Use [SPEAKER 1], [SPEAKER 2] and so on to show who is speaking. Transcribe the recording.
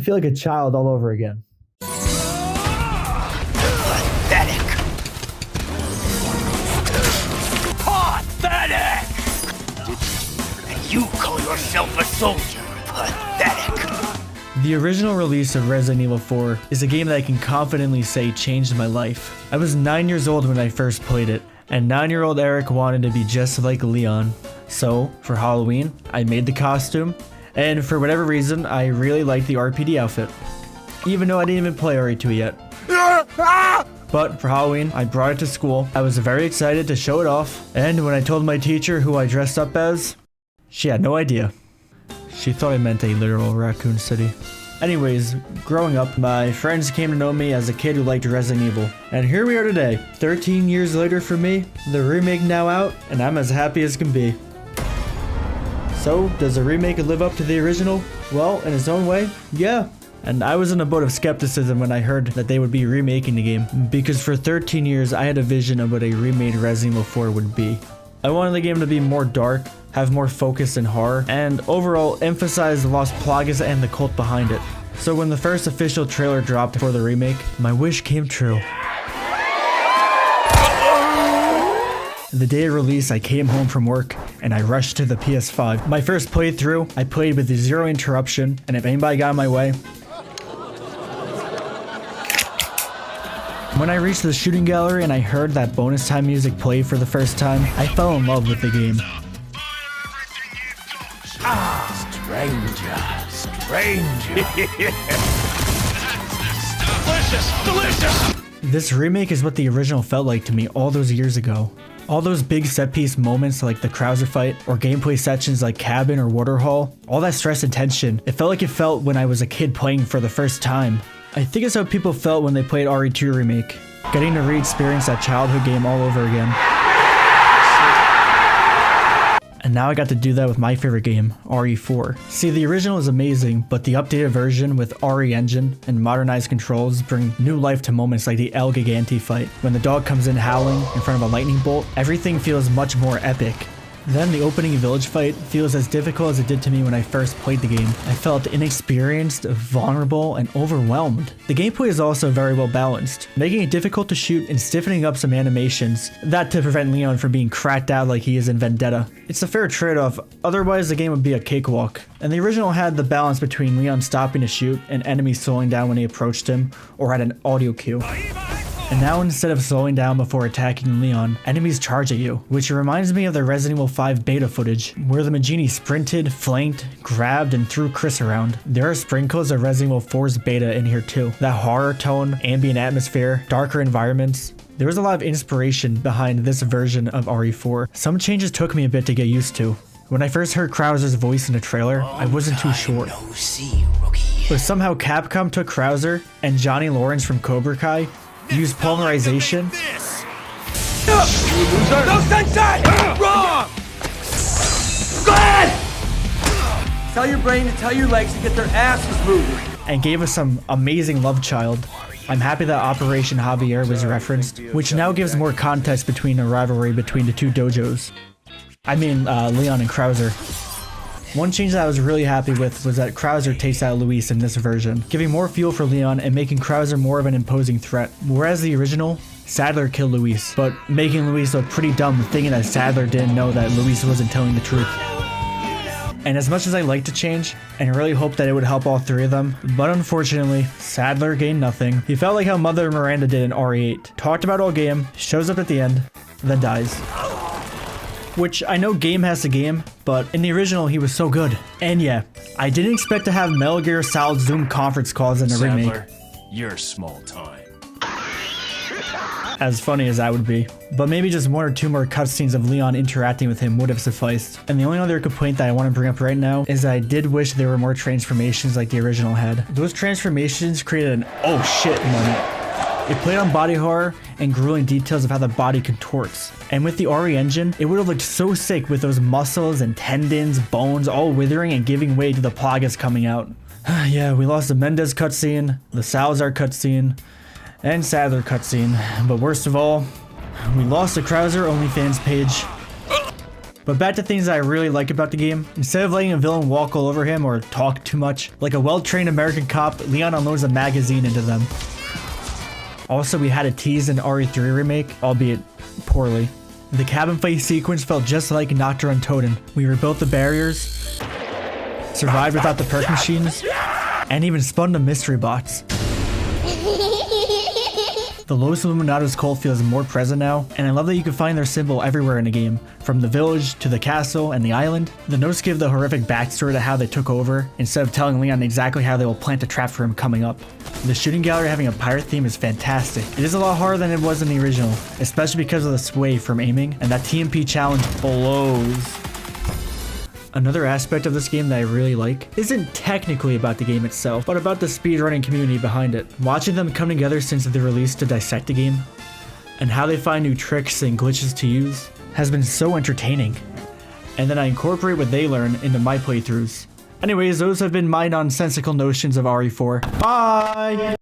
[SPEAKER 1] feel like a child all over again.
[SPEAKER 2] Pathetic! Pathetic! And you call yourself a soldier? Pathetic!
[SPEAKER 1] The original release of Resident Evil 4 is a game that I can confidently say changed my life. I was 9 years old when I first played it, and 9-year-old Eric wanted to be just like Leon. So, for Halloween, I made the costume, and for whatever reason, I really liked the RPD outfit. Even though I didn't even play RE2 yet. But for Halloween, I brought it to school. I was very excited to show it off, and when I told my teacher who I dressed up as, she had no idea. She thought I meant a literal Raccoon City. Anyways, growing up, my friends came to know me as a kid who liked Resident Evil. And here we are today, 13 years later for me, the remake now out, and I'm as happy as can be. So, does the remake live up to the original? Well, in its own way, yeah. And I was in a boat of skepticism when I heard that they would be remaking the game, because for 13 years I had a vision of what a remade Resident Evil 4 would be. I wanted the game to be more dark, have more focus and horror, and overall emphasize the Las Plagas and the cult behind it. So when the first official trailer dropped for the remake, my wish came true. The day of release, I came home from work and I rushed to the PS5. My first playthrough, I played with zero interruption, and if anybody got in my way, when I reached the shooting gallery and I heard that bonus time music play for the first time, I fell in love with the game.
[SPEAKER 2] Stranger. Delicious!
[SPEAKER 1] This remake is what the original felt like to me all those years ago. All those big set-piece moments like the Krauser fight, or gameplay sections like Cabin or Waterhall, all that stress and tension, it felt like it felt when I was a kid playing for the first time. I think it's how people felt when they played RE2 Remake, getting to re-experience that childhood game all over again. And now I got to do that with my favorite game, RE4. See, the original is amazing, but the updated version with RE engine and modernized controls bring new life to moments like the El Gigante fight. When the dog comes in howling in front of a lightning bolt, everything feels much more epic. Then the opening village fight feels as difficult as it did to me when I first played the game. I felt inexperienced, vulnerable, and overwhelmed. The gameplay is also very well balanced, making it difficult to shoot and stiffening up some animations, that to prevent Leon from being cracked out like he is in Vendetta. It's a fair trade-off, otherwise the game would be a cakewalk. And the original had the balance between Leon stopping to shoot and enemies slowing down when he approached him, or had an audio cue. And now instead of slowing down before attacking Leon, enemies charge at you, which reminds me of the Resident Evil 5 beta footage, where the Magini sprinted, flanked, grabbed, and threw Chris around. There are sprinkles of Resident Evil 4's beta in here too. That horror tone, ambient atmosphere, darker environments. There was a lot of inspiration behind this version of RE4. Some changes took me a bit to get used to. When I first heard Krauser's voice in the trailer, I wasn't too sure. But somehow Capcom took Krauser and Johnny Lawrence from Cobra Kai, used polymerization.
[SPEAKER 2] No sensei! Wrong! Go ahead!
[SPEAKER 3] Tell your brain to tell your legs to get their asses moving.
[SPEAKER 1] And gave us some amazing love child. I'm happy that Operation Javier was referenced, which now gives more context between a rivalry between the two dojos. I mean, Leon and Krauser. One change that I was really happy with was that Krauser takes out Luis in this version, giving more fuel for Leon and making Krauser more of an imposing threat. Whereas the original, Sadler killed Luis, but making Luis look pretty dumb thinking that Sadler didn't know that Luis wasn't telling the truth. And as much as I like to change, and really hope that it would help all three of them, but unfortunately, Sadler gained nothing. He felt like how Mother Miranda did in RE8. Talked about all game, shows up at the end, then dies. Which I know game has to game, but in the original he was so good. And yeah, I didn't expect to have Metal Gear Solid Zoom conference calls in a remake.
[SPEAKER 4] You're small time.
[SPEAKER 1] As funny as that would be. But maybe just one or two more cutscenes of Leon interacting with him would have sufficed. And the only other complaint that I want to bring up right now is that I did wish there were more transformations like the original had. Those transformations created an oh shit moment. It played on body horror and grueling details of how the body contorts. And with the RE engine, it would have looked so sick with those muscles and tendons, bones all withering and giving way to the plagas coming out. Yeah, we lost the Mendez cutscene, the Salazar cutscene, and Sadler cutscene. But worst of all, we lost the Krauser OnlyFans page. But back to things that I really like about the game. Instead of letting a villain walk all over him or talk too much, like a well-trained American cop, Leon unloads a magazine into them. Also, we had a tease in RE3 Remake, albeit poorly. The cabin fight sequence felt just like Nocturne Untoden. We rebuilt the barriers, survived without the perk machines, and even spun the mystery bots. The Los Illuminados cult feels more present now, and I love that you can find their symbol everywhere in the game, from the village to the castle and the island. The notes give the horrific backstory to how they took over, instead of telling Leon exactly how they will plant a trap for him coming up. The shooting gallery having a pirate theme is fantastic. It is a lot harder than it was in the original, especially because of the sway from aiming, and that TMP challenge blows. Another aspect of this game that I really like isn't technically about the game itself, but about the speedrunning community behind it. Watching them come together since the release to dissect the game, and how they find new tricks and glitches to use, has been so entertaining. And then I incorporate what they learn into my playthroughs. Anyways, those have been my nonsensical notions of RE4. Bye!